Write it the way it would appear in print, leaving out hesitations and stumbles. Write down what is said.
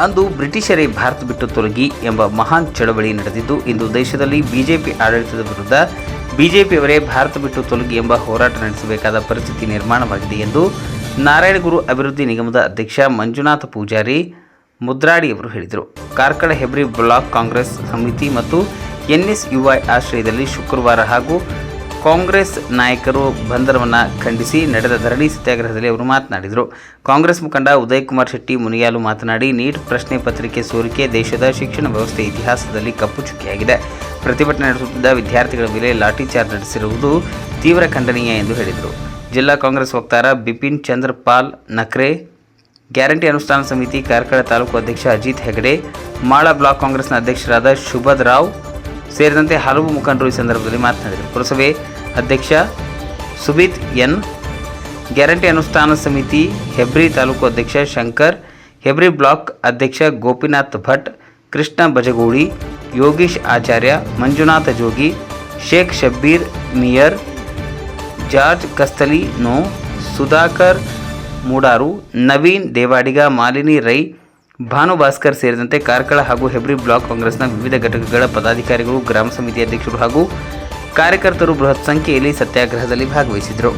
ಅಂದು ಬ್ರಿಟಿಷರೇ ಭಾರತ ಬಿಟ್ಟು ತೊಲಗಿ ಎಂಬ ಮಹಾನ್ ಚಳವಳಿ ನಡೆದಿದ್ದು, ಇಂದು ದೇಶದಲ್ಲಿ ಬಿಜೆಪಿ ಆಡಳಿತದ ವಿರುದ್ಧ ಬಿಜೆಪಿಯವರೇ ಭಾರತ ಬಿಟ್ಟು ತೊಲಗಿ ಎಂಬ ಹೋರಾಟ ನಡೆಸಬೇಕಾದ ಪರಿಸ್ಥಿತಿ ನಿರ್ಮಾಣವಾಗಿದೆ ಎಂದು ನಾರಾಯಣಗುರು ಅಭಿವೃದ್ಧಿ ನಿಗಮದ ಅಧ್ಯಕ್ಷ ಮಂಜುನಾಥ ಪೂಜಾರಿ ಮುದ್ರಾಡಿಯವರು ಹೇಳಿದರು. ಕಾರ್ಕಳ ಹೆಬ್ರಿ ಬ್ಲಾಕ್ ಕಾಂಗ್ರೆಸ್ ಸಮಿತಿ ಮತ್ತು NSUI ಆಶ್ರಯದಲ್ಲಿ ಶುಕ್ರವಾರ ಹಾಗೂ ಕಾಂಗ್ರೆಸ್ ನಾಯಕರು ಬಂಧನವನ್ನು ಖಂಡಿಸಿ ನಡೆದ ಧರಣಿ ಸತ್ಯಾಗ್ರಹದಲ್ಲಿ ಅವರು ಮಾತನಾಡಿದರು. ಕಾಂಗ್ರೆಸ್ ಮುಖಂಡ ಉದಯ್ ಕುಮಾರ್ ಶೆಟ್ಟಿ ಮುನಿಯಾಲು ಮಾತನಾಡಿ, ನೀಟ್ ಪ್ರಶ್ನೆ ಪತ್ರಿಕೆ ಸೋರಿಕೆ ದೇಶದ ಶಿಕ್ಷಣ ವ್ಯವಸ್ಥೆ ಇತಿಹಾಸದಲ್ಲಿ ಕಪ್ಪು ಚುಕ್ಕಿಯಾಗಿದೆ. ಪ್ರತಿಭಟನೆ ನಡೆಸುತ್ತಿದ್ದ ವಿದ್ಯಾರ್ಥಿಗಳ ಮೇಲೆ ಲಾಠಿ ಚಾರ್ಜ್ ನಡೆಸಿರುವುದು ತೀವ್ರ ಖಂಡನೀಯ ಎಂದು ಹೇಳಿದರು. ಜಿಲ್ಲಾ ಕಾಂಗ್ರೆಸ್ ವಕ್ತಾರ ಬಿಪಿನ್ ಚಂದ್ರ ಪಾಲ್ ನಕ್ರೆ, ಗ್ಯಾರಂಟಿ ಅನುಷ್ಠಾನ ಸಮಿತಿ ಕಾರ್ಕಳ ತಾಲೂಕು ಅಧ್ಯಕ್ಷ ಅಜಿತ್ ಹೆಗಡೆ, ಮಾಳಾ ಬ್ಲಾಕ್ ಕಾಂಗ್ರೆಸ್ನ ಅಧ್ಯಕ್ಷರಾದ ಶುಭದ್ ರಾವ್ ಸೇರಿದಂತೆ ಹಲವು ಮುಖಂಡರು ಈ ಸಂದರ್ಭದಲ್ಲಿ ಮಾತನಾಡಿದರು. ಪುರಸಭೆ ಅಧ್ಯಕ್ಷ ಸುಬಿತ್ ಎನ್, ಗ್ಯಾರಂಟಿ ಅನುಷ್ಠಾನ ಸಮಿತಿ ಹೆಬ್ರಿ ತಾಲೂಕು ಅಧ್ಯಕ್ಷ ಶಂಕರ್, ಹೆಬ್ರಿ ಬ್ಲಾಕ್ ಅಧ್ಯಕ್ಷ ಗೋಪಿನಾಥ್ ಭಟ್, ಕೃಷ್ಣ ಬಜಗೋಳಿ, ಯೋಗೀಶ್ ಆಚಾರ್ಯ, ಮಂಜುನಾಥ ಜೋಗಿ, ಶೇಖ್ ಶಬ್ಬೀರ್ ಮಿಯರ್, ಜಾರ್ಜ್ ಕಸ್ತಲಿ ನೋ, ಸುಧಾಕರ್ ಮೂಡಾರು, ನವೀನ್ ದೇವಾಡಿಗ, ಮಾಲಿನಿ ರೈ, ಭಾನು ಭಾಸ್ಕರ್ ಸೇರಿದಂತೆ ಕಾರ್ಕಳ ಹಾಗೂ ಹೆಬ್ರಿ ಬ್ಲಾಕ್ ಕಾಂಗ್ರೆಸ್ನ ವಿವಿಧ ಘಟಕಗಳ ಪದಾಧಿಕಾರಿಗಳು, ಗ್ರಾಮ ಸಮಿತಿ ಅಧ್ಯಕ್ಷರು ಹಾಗೂ ಕಾರ್ಯಕರ್ತರು ಬೃಹತ್ ಸಂಖ್ಯೆಯಲ್ಲಿ ಸತ್ಯಾಗ್ರಹದಲ್ಲಿ ಭಾಗವಹಿಸಿದರು.